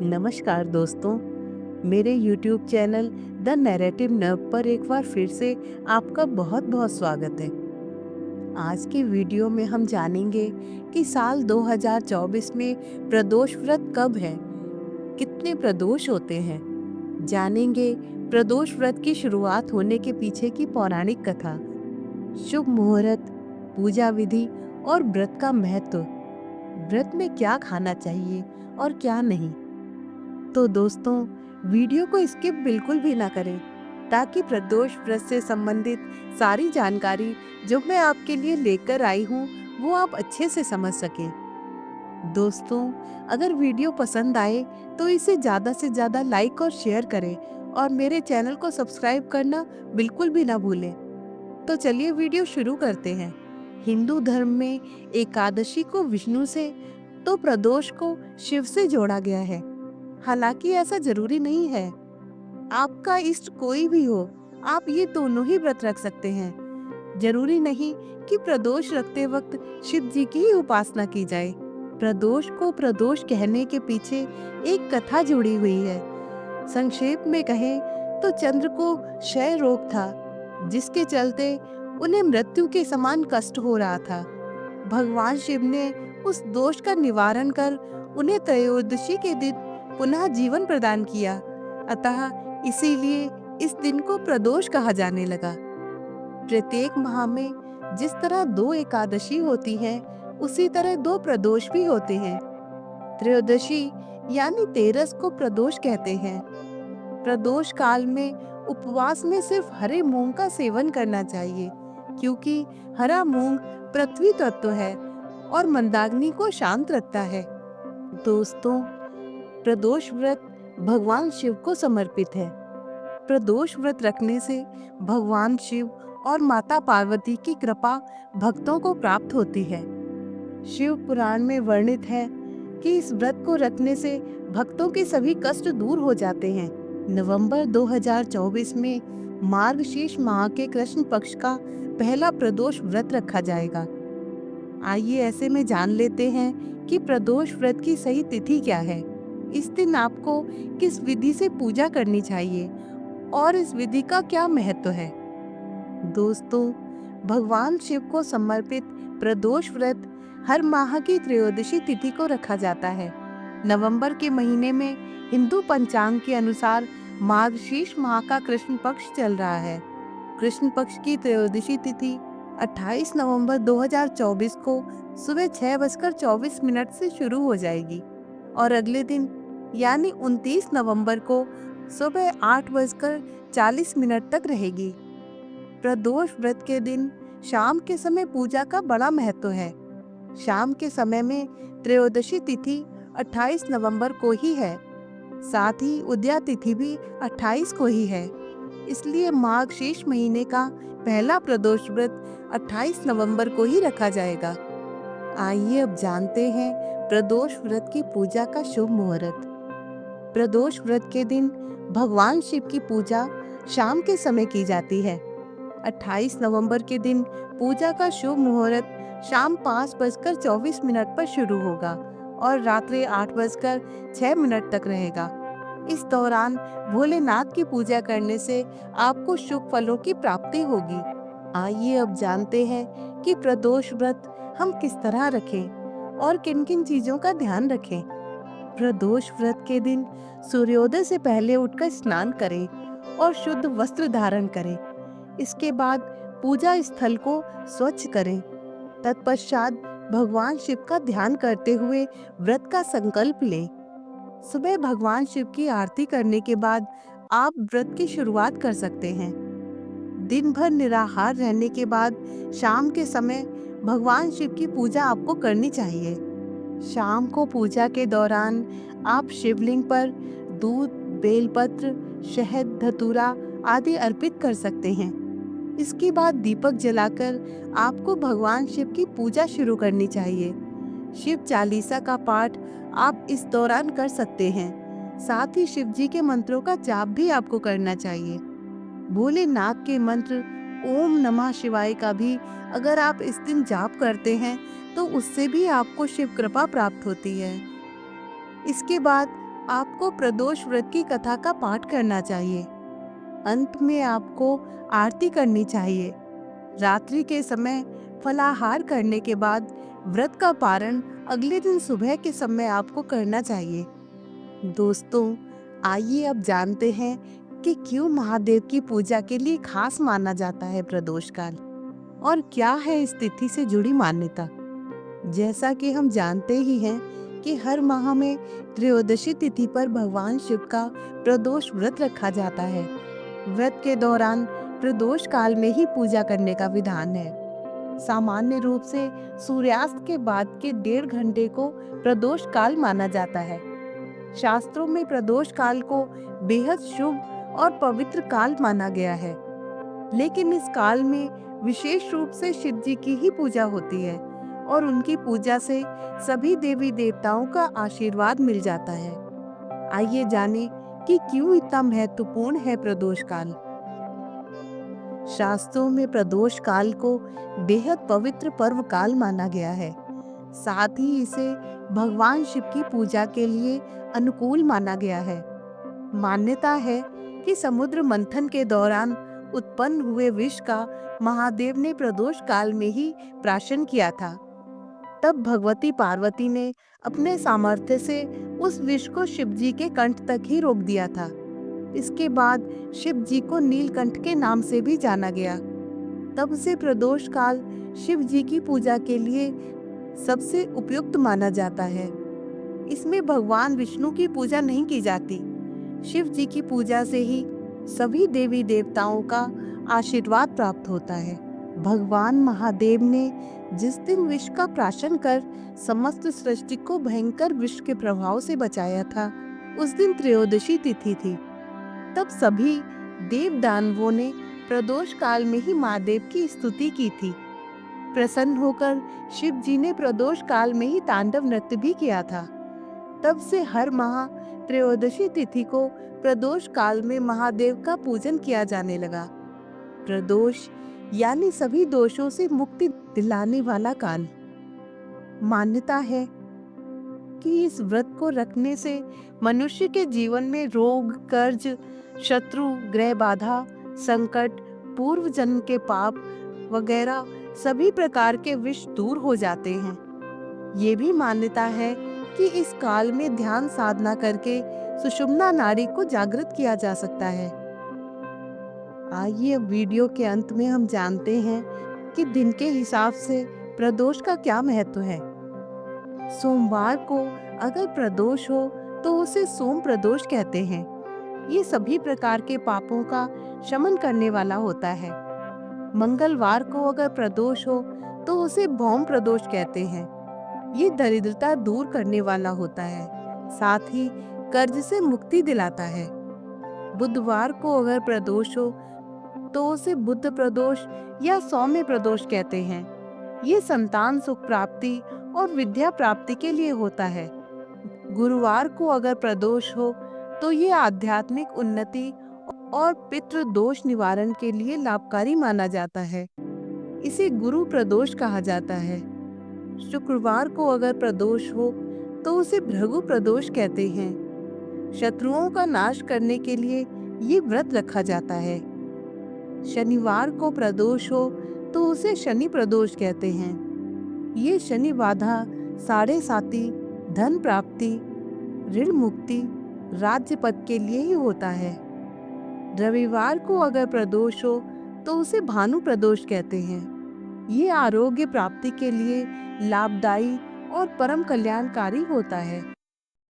नमस्कार दोस्तों, मेरे YouTube channel the narrative nerve पर एक बार फिर से आपका बहुत बहुत स्वागत है। आज के वीडियो में हम जानेंगे कि साल 2024 में प्रदोष व्रत कब है, कितने प्रदोष होते हैं। जानेंगे प्रदोष व्रत की शुरुआत होने के पीछे की पौराणिक कथा, शुभ मुहूर्त, पूजा विधि और व्रत का महत्व। व्रत में क्या खाना चाहिए और क्या नहीं। तो दोस्तों, वीडियो को स्किप बिल्कुल भी ना करें ताकि प्रदोष व्रत से संबंधित सारी जानकारी जो मैं आपके लिए लेकर आई हूँ वो आप अच्छे से समझ सकें। दोस्तों, अगर वीडियो पसंद आए तो इसे ज़्यादा से ज़्यादा लाइक और शेयर करें और मेरे चैनल को सब्सक्राइब करना बिल्कुल भी ना भूलें। तो चलिए वीडियो शुरू करते हैं। हिंदू धर्म में एकादशी को विष्णु से तो प्रदोष को शिव से जोड़ा गया है। हालांकि ऐसा जरूरी नहीं है। आपका इष्ट कोई भी हो, आप ये दोनों ही व्रत रख सकते हैं। जरूरी नहीं कि प्रदोष रखते वक्त शिव जी की ही उपासना की जाए। प्रदोष को प्रदोष कहने के पीछे एक कथा जुड़ी हुई है। संक्षेप में कहें तो चंद्र को क्षय रोग था, जिसके चलते उन्हें मृत्यु के समान कष्ट हो रहा था। भगवान शिव ने उस दोष का निवारण कर उन्हें त्रयोदशी के दिन पुनः जीवन प्रदान किया। अतः इसीलिए इस दिन को प्रदोष कहा जाने लगा। प्रत्येक माह में जिस तरह 2 एकादशी होती हैं, उसी तरह 2 प्रदोष भी होते हैं। त्रयोदशी यानी 13 को प्रदोष कहते हैं। प्रदोष काल में उपवास में सिर्फ हरे मूंग का सेवन करना चाहिए, क्योंकि हरा मूंग पृथ्वी तत्व है और मंदाग्नि को शांत रखता है। दोस्तों, प्रदोष व्रत भगवान शिव को समर्पित है। प्रदोष व्रत रखने से भगवान शिव और माता पार्वती की कृपा भक्तों को प्राप्त होती है। शिव पुराण में वर्णित है कि इस व्रत को रखने से भक्तों के सभी कष्ट दूर हो जाते हैं। नवंबर 2024 में मार्गशीर्ष माह के कृष्ण पक्ष का पहला प्रदोष व्रत रखा जाएगा। आइए ऐसे में जान लेते हैं कि प्रदोष व्रत की सही तिथि क्या है। इस दिन आपको किस विधि से पूजा करनी चाहिए और इस विधि का क्या महत्व है। दोस्तों, भगवान शिव को समर्पित प्रदोष व्रत हर माह की त्रयोदशी तिथि को रखा जाता है। नवंबर के महीने में हिंदू पंचांग के अनुसार मार्गशीर्ष माह का कृष्ण पक्ष चल रहा है। कृष्ण पक्ष की त्रयोदशी तिथि 28 नवंबर 2024 को सुबह 6:24 से शुरू हो जाएगी और अगले दिन यानी 29 नवंबर को सुबह 8:40 तक रहेगी। प्रदोष व्रत के दिन शाम के समय पूजा का बड़ा महत्व है। शाम के समय में त्रयोदशी तिथि 28 नवंबर को ही है। साथ ही उदया तिथि भी 28 को ही है। इसलिए मार्गशीर्ष महीने का पहला प्रदोष व्रत 28 नवंबर को ही रखा जाएगा। आइए अब जानते हैं प्रदोष व्रत की पूजा का शुभ मुहूर्त। प्रदोष व्रत के दिन भगवान शिव की पूजा शाम के समय की जाती है। 28 नवंबर के दिन पूजा का शुभ मुहूर्त शाम 5:24 पर शुरू होगा और रात्रि 8:06 तक रहेगा। इस दौरान भोलेनाथ की पूजा करने से आपको शुभ फलों की प्राप्ति होगी। आइए अब जानते हैं कि प्रदोष व्रत हम किस तरह रखें और किन किन चीजों का ध्यान रखें। प्रदोष व्रत के दिन सूर्योदय से पहले उठकर स्नान करें और शुद्ध वस्त्र धारण करें। इसके बाद पूजा स्थल को स्वच्छ करें। तत्पश्चात भगवान शिव का ध्यान करते हुए व्रत का संकल्प लें। सुबह भगवान शिव की आरती करने के बाद आप व्रत की शुरुआत कर सकते हैं। दिन भर निराहार रहने के बाद शाम के समय भगवान शिव की पूजा आपको करनी चाहिए। शाम को पूजा के दौरान आप शिवलिंग पर दूध, बेलपत्र, शहद, धतूरा आदि अर्पित कर सकते हैं। इसके बाद दीपक जलाकर आपको भगवान शिव की पूजा शुरू करनी चाहिए। शिव चालीसा का पाठ आप इस दौरान कर सकते हैं। साथ ही शिव जी के मंत्रों का जाप भी आपको करना चाहिए। भोलेनाथ के मंत्र ओम नमः शिवाय का भी अगर आप इस दिन जाप करते हैं तो उससे भी आपको शिव कृपा प्राप्त होती है। इसके बाद आपको प्रदोष व्रत की कथा का पाठ करना चाहिए। अंत में आपको आरती करनी चाहिए। रात्रि के समय फलाहार करने के बाद व्रत का पारण अगले दिन सुबह के समय आपको करना चाहिए। दोस्तों, आइए अब जानते हैं कि क्यों महादेव की पूजा के लिए खास माना जाता है प्रदोष काल, और क्या है इस तिथि से जुड़ी मान्यता। जैसा कि हम जानते ही हैं कि हर माह में त्रयोदशी तिथि पर भगवान शिव का प्रदोष व्रत रखा जाता है। व्रत के दौरान प्रदोष काल में ही पूजा करने का विधान है। सामान्य रूप से सूर्यास्त के बाद के 1.5 घंटे को प्रदोष काल माना जाता है। शास्त्रों में प्रदोष काल को बेहद शुभ और पवित्र काल माना गया है, लेकिन इस काल में विशेष रूप से शिव जी की ही पूजा होती है और उनकी पूजा से सभी देवी देवताओं का आशीर्वाद मिल जाता है। आइए जानें कि क्यों इतना महत्वपूर्ण है प्रदोष काल। शास्त्रों में प्रदोष काल को बेहद पवित्र पर्व काल माना गया है। साथ ही इसे भगवान शिव की पूजा के लिए अनुकूल माना गया है। मान्यता है कि समुद्र मंथन के दौरान उत्पन्न हुए विष का महादेव ने प्रदोष काल में ही प्राशन किया था। तब भगवती पार्वती ने अपने सामर्थ्य से उस विष को शिव जी के कंठ तक ही रोक दिया था। इसके बाद शिव जी को नीलकंठ के नाम से भी जाना गया। तब से प्रदोष काल शिव जी की पूजा के लिए सबसे उपयुक्त माना जाता है। इसमें भगवान विष्णु की पूजा नहीं की जाती। शिव जी की पूजा से ही सभी देवी देवताओं का आशीर्वाद प्राप्त होता है। भगवान महादेव ने जिस दिन विष का प्राशन कर समस्त सृष्टि को भयंकर विष के प्रभाव से बचाया था, उस दिन त्रयोदशी तिथि थी। तब सभी देव दानवों ने प्रदोष काल में ही महादेव की स्तुति की थी। प्रसन्न होकर शिव जी ने प्रदोष काल में ही तांडव नृत्य भी किया था। तब से हर माह त्रयोदशी तिथि को प्रदोष काल में महादेव का पूजन किया जाने लगा। प्रदोष यानी सभी दोषों से मुक्ति दिलाने वाला काल। मान्यता है कि इस व्रत को रखने से मनुष्य के जीवन में रोग, कर्ज, शत्रु, ग्रह बाधा, संकट, पूर्व जन्म के पाप वगैरह सभी प्रकार के विष दूर हो जाते हैं। ये भी मान्यता है कि इस काल में ध्यान साधना करके सुषुम्ना नाड़ी को जागृत किया जा सकता है। आइए अब वीडियो के अंत में हम जानते हैं कि दिन के हिसाब से प्रदोष का क्या महत्व है। सोमवार को अगर प्रदोष हो तो उसे सोम प्रदोष कहते हैं। ये सभी प्रकार के पापों का शमन करने वाला होता है। मंगलवार को अगर प्रदोष हो तो उसे भौम प्रदोष कहते हैं। ये दरिद्रता दूर करने वाला होता है, साथ ही कर्ज से मुक्ति दिलाता है। बुधवार को अगर प्रदोष हो तो उसे बुध प्रदोष या सौम्य प्रदोष कहते हैं। ये संतान सुख प्राप्ति और विद्या प्राप्ति के लिए होता है। गुरुवार को अगर प्रदोष हो तो ये आध्यात्मिक उन्नति और पितृ दोष निवारण के लिए लाभकारी माना जाता है। इसे गुरु प्रदोष कहा जाता है। शुक्रवार को अगर प्रदोष हो तो उसे भृगु प्रदोष कहते हैं। शत्रुओं का नाश करने के लिए ये व्रत रखा जाता है। शनिवार को प्रदोष हो तो उसे शनि प्रदोष कहते हैं। ये शनि बाधा, साढ़े साती, धन प्राप्ति, ऋण मुक्ति, राज्य पद के लिए ही होता है। रविवार को अगर प्रदोष हो तो उसे भानु प्रदोष कहते हैं। ये आरोग्य प्राप्ति के लिए लाभदायी और परम कल्याणकारी होता है।